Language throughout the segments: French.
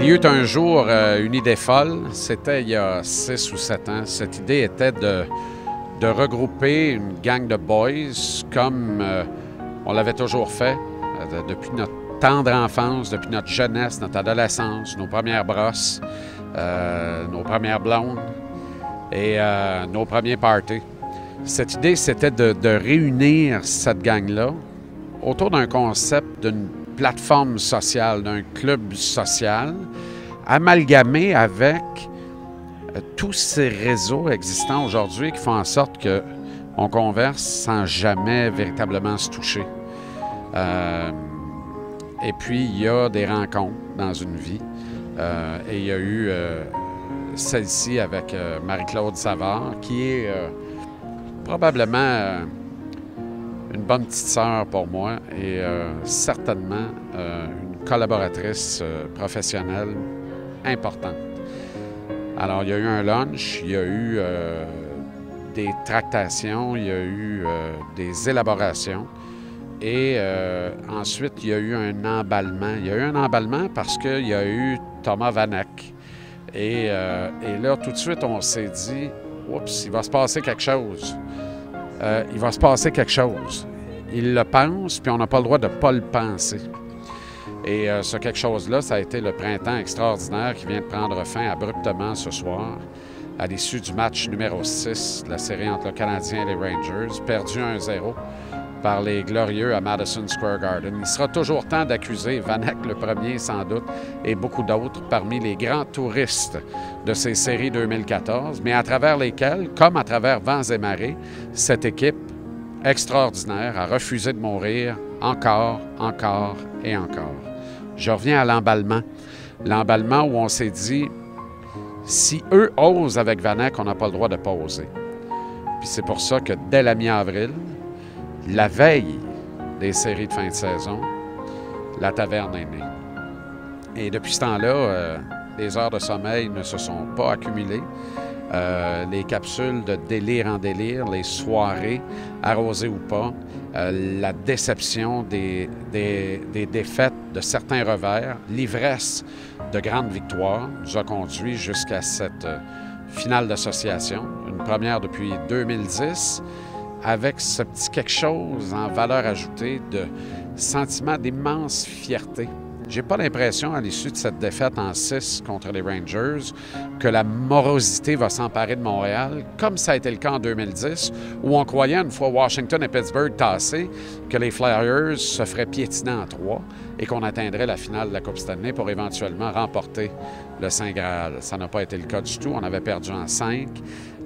Il y eut un jour une idée folle, c'était il y a 6 ou 7 ans. Cette idée était de regrouper une gang de boys comme on l'avait toujours fait depuis notre tendre enfance, depuis notre jeunesse, notre adolescence, nos premières brosses, nos premières blondes et nos premiers parties. Cette idée, c'était de réunir cette gang-là autour d'un concept d'une plateforme sociale, d'un club social, amalgamé avec tous ces réseaux existants aujourd'hui qui font en sorte qu'on converse sans jamais véritablement se toucher. Et puis, il y a des rencontres dans une vie. Et il y a eu celle-ci avec Marie-Claude Savard, qui est probablement une bonne petite sœur pour moi et certainement une collaboratrice professionnelle importante. Alors, il y a eu un lunch, il y a eu des tractations, il y a eu des élaborations et ensuite, il y a eu un emballement. Il y a eu un emballement parce qu'il y a eu Thomas Vanek. Et là, tout de suite, on s'est dit, oups, il va se passer quelque chose. Il va se passer quelque chose. Il le pense, puis on n'a pas le droit de ne pas le penser. Et ce quelque chose-là, ça a été le printemps extraordinaire qui vient de prendre fin abruptement ce soir, à l'issue du match numéro 6 de la série entre le Canadien et les Rangers, perdu 1-0 par les Glorieux à Madison Square Garden. Il sera toujours temps d'accuser Vanek, le premier sans doute, et beaucoup d'autres parmi les grands touristes de ces séries 2014, mais à travers lesquels, comme à travers vents et marées, cette équipe extraordinaire a refusé de mourir encore, encore et encore. Je reviens à l'emballement. L'emballement où on s'est dit, si eux osent avec Vanek, on n'a pas le droit de pas oser. Puis c'est pour ça que dès la mi-avril, la veille des séries de fin de saison, la taverne est née. Et depuis ce temps-là, les heures de sommeil ne se sont pas accumulées. Les capsules de délire en délire, les soirées, arrosées ou pas, la déception des défaites de certains revers, l'ivresse de grandes victoires nous a conduits jusqu'à cette finale d'association, une première depuis 2010, avec ce petit quelque chose en valeur ajoutée de sentiment d'immense fierté. J'ai pas l'impression, à l'issue de cette défaite en 6 contre les Rangers, que la morosité va s'emparer de Montréal, comme ça a été le cas en 2010, où on croyait, une fois Washington et Pittsburgh tassés, que les Flyers se feraient piétiner en 3 et qu'on atteindrait la finale de la Coupe Stanley pour éventuellement remporter le Saint Graal. Ça n'a pas été le cas du tout. On avait perdu en 5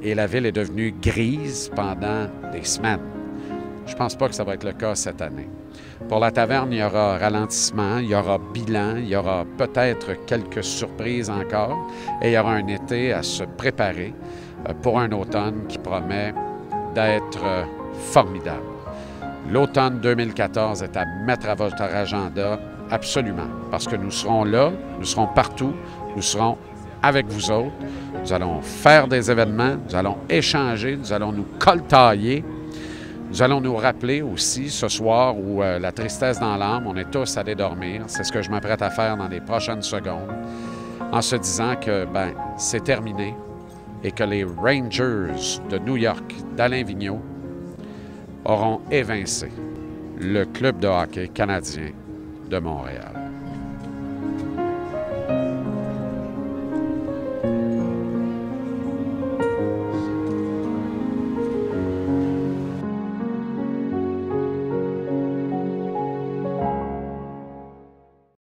et la ville est devenue grise pendant des semaines. Je ne pense pas que ça va être le cas cette année. Pour la taverne, il y aura ralentissement, il y aura bilan, il y aura peut-être quelques surprises encore et il y aura un été à se préparer pour un automne qui promet d'être formidable. L'automne 2014 est à mettre à votre agenda absolument parce que nous serons là, nous serons partout, nous serons avec vous autres. Nous allons faire des événements, nous allons échanger, nous allons nous coltailler. Nous allons nous rappeler aussi ce soir où la tristesse dans l'âme, on est tous allés dormir. C'est ce que je m'apprête à faire dans les prochaines secondes, en se disant que c'est terminé et que les Rangers de New York d'Alain Vigneault auront évincé le club de hockey canadien de Montréal.